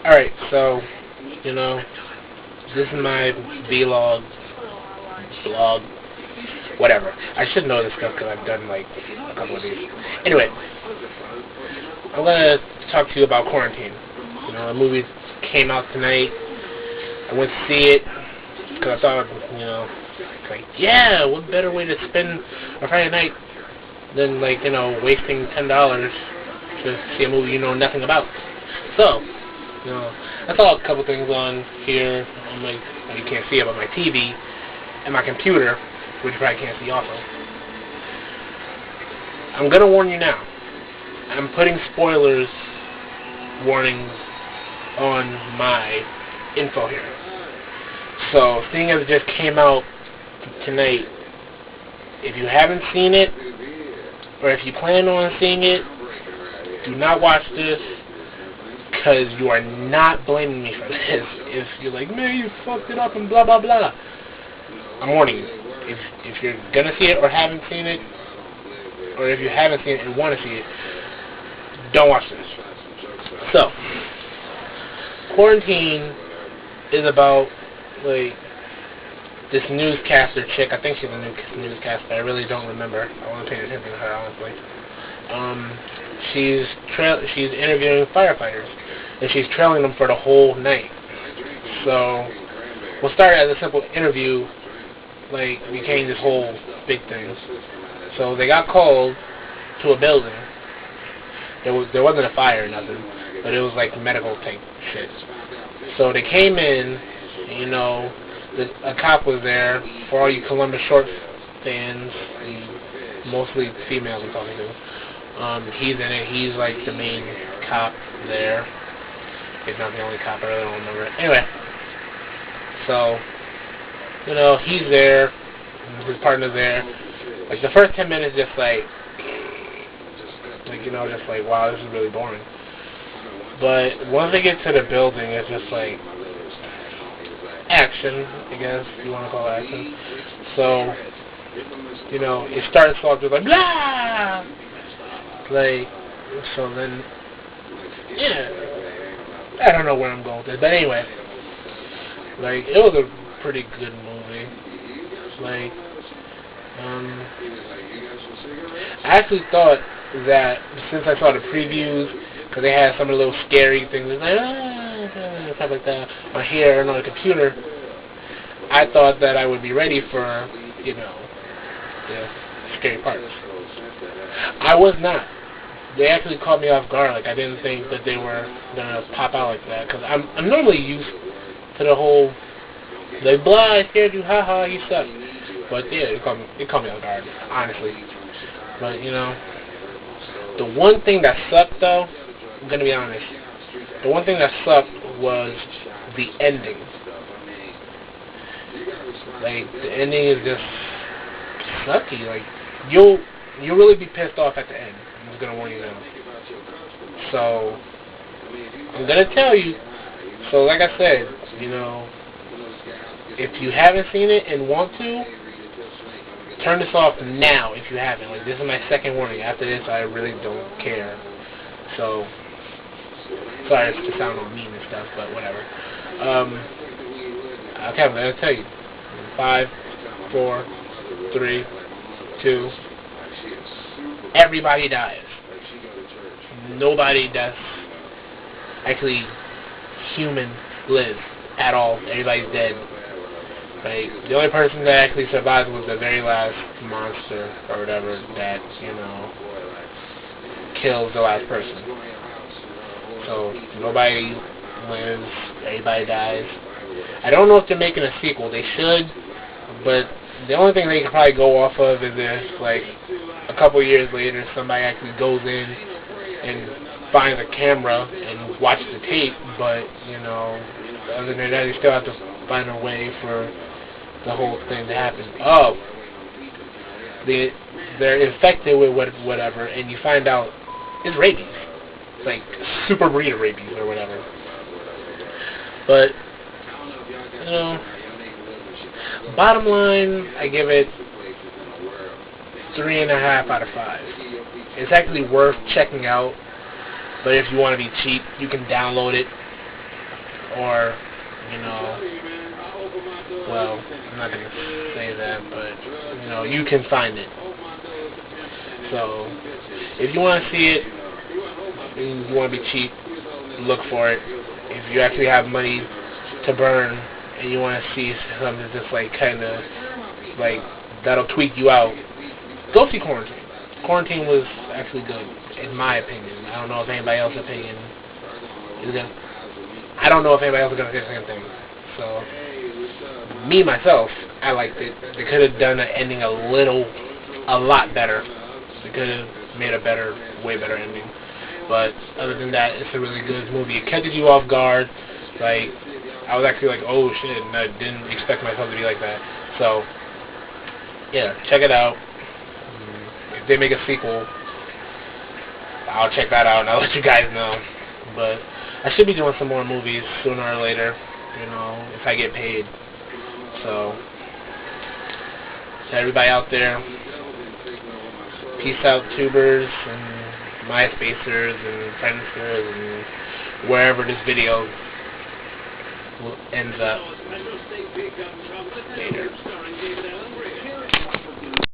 Alright, so, this is my vlog, blog, whatever. I should know this stuff because I've done, like, a couple of these. Anyway, I'm going to talk to you about Quarantine. A movie came out tonight. I went to see it because I thought, like, yeah, what better way to spend a Friday night than, like, wasting $10 to see a movie you know nothing about. So, I saw a couple things on here on my, you can't see it, but my TV and my computer, which you probably can't see also. I'm going to warn you now. I'm putting spoilers warnings on my info here. So, seeing as it just came out tonight, if you haven't seen it, or if you plan on seeing it, do not watch this, because you are not blaming me for this. If you're like, man, you fucked it up and blah, blah, blah. I'm warning you. If you're going to see it or haven't seen it, or if you haven't seen it and want to see it, don't watch this. So, Quarantine is about, like, this newscaster chick. I think she's a newscaster. I really don't remember. I wasn't paying attention to her, honestly. She's interviewing firefighters, and she's trailing them for the whole night. So, we'll start as a simple interview, like, became this whole big thing. So, they got called to a building. There wasn't a fire or nothing, but it was like medical type shit. So they came in, a cop was there. For all you Columbus Short fans, mostly females I'm talking to, he's in it. He's like the main cop there. He's not the only cop, I really don't remember it. Anyway, so, he's there, his partner's there. Like, the first 10 minutes just like, just like, wow, this is really boring. But once they get to the building, it's just like action, I guess you want to call it action. So, it starts off just like, blah! Like, so then, yeah, I don't know where I'm going with this, but anyway, like, it was a pretty good movie. Like, I actually thought that since I saw the previews, because they had some of the little scary things, like, stuff like that, on here and on the computer, I thought that I would be ready for, the scary parts. I was not. They actually caught me off guard. Like, I didn't think that they were gonna pop out like that, because I'm normally used to the whole, like, blah, I scared you, haha, you suck. But yeah, it caught me off guard, honestly. But, the one thing that sucked, though, I'm going to be honest, the one thing that sucked was the ending. Like, the ending is just sucky. Like, you'll really be pissed off at the end. I'm just going to warn you now. So, I'm going to tell you. So, like I said, if you haven't seen it and want to, turn this off now if you haven't. Like, this is my second warning. After this, I really don't care. So, sorry to sound all mean and stuff, but whatever. Okay, I'm going to tell you. 5, 4, 3, 2. Everybody dies. Nobody that's actually human lives at all. Everybody's dead. Like, the only person that actually survived was the very last monster or whatever that, kills the last person. So, nobody lives, everybody dies. I don't know if they're making a sequel. They should, but the only thing they can probably go off of is if, like, a couple years later, somebody actually goes in and finds a camera and watches the tape, but, other than that, they still have to find a way for the whole thing to happen. Oh, they're infected with whatever, and you find out it's rabies. It's like super breed of rabies or whatever. But, bottom line, I give it 3.5 out of 5. It's actually worth checking out, but if you want to be cheap, you can download it, or, you know, well, I'm not going to say that, but, you know, you can find it. So, if you want to see it, and you want to be cheap, look for it. If you actually have money to burn, and you want to see something just like kind of, like, that'll tweak you out, go see Quarantine. Quarantine was actually good, in my opinion. I don't know if anybody else's opinion is good. I don't know if anybody else is going to say the same thing. So, me, myself, I liked it. They could have done the ending a lot better. They could have made a better, way better ending. But other than that, it's a really good movie. It catches you off guard. Like, I was actually like, oh shit, and I didn't expect myself to be like that. So, yeah, check it out. If they make a sequel, I'll check that out and I'll let you guys know. But I should be doing some more movies sooner or later, you know, if I get paid. So, to everybody out there, peace out, tubers and MySpacers and Friendsters and wherever this video ends up later.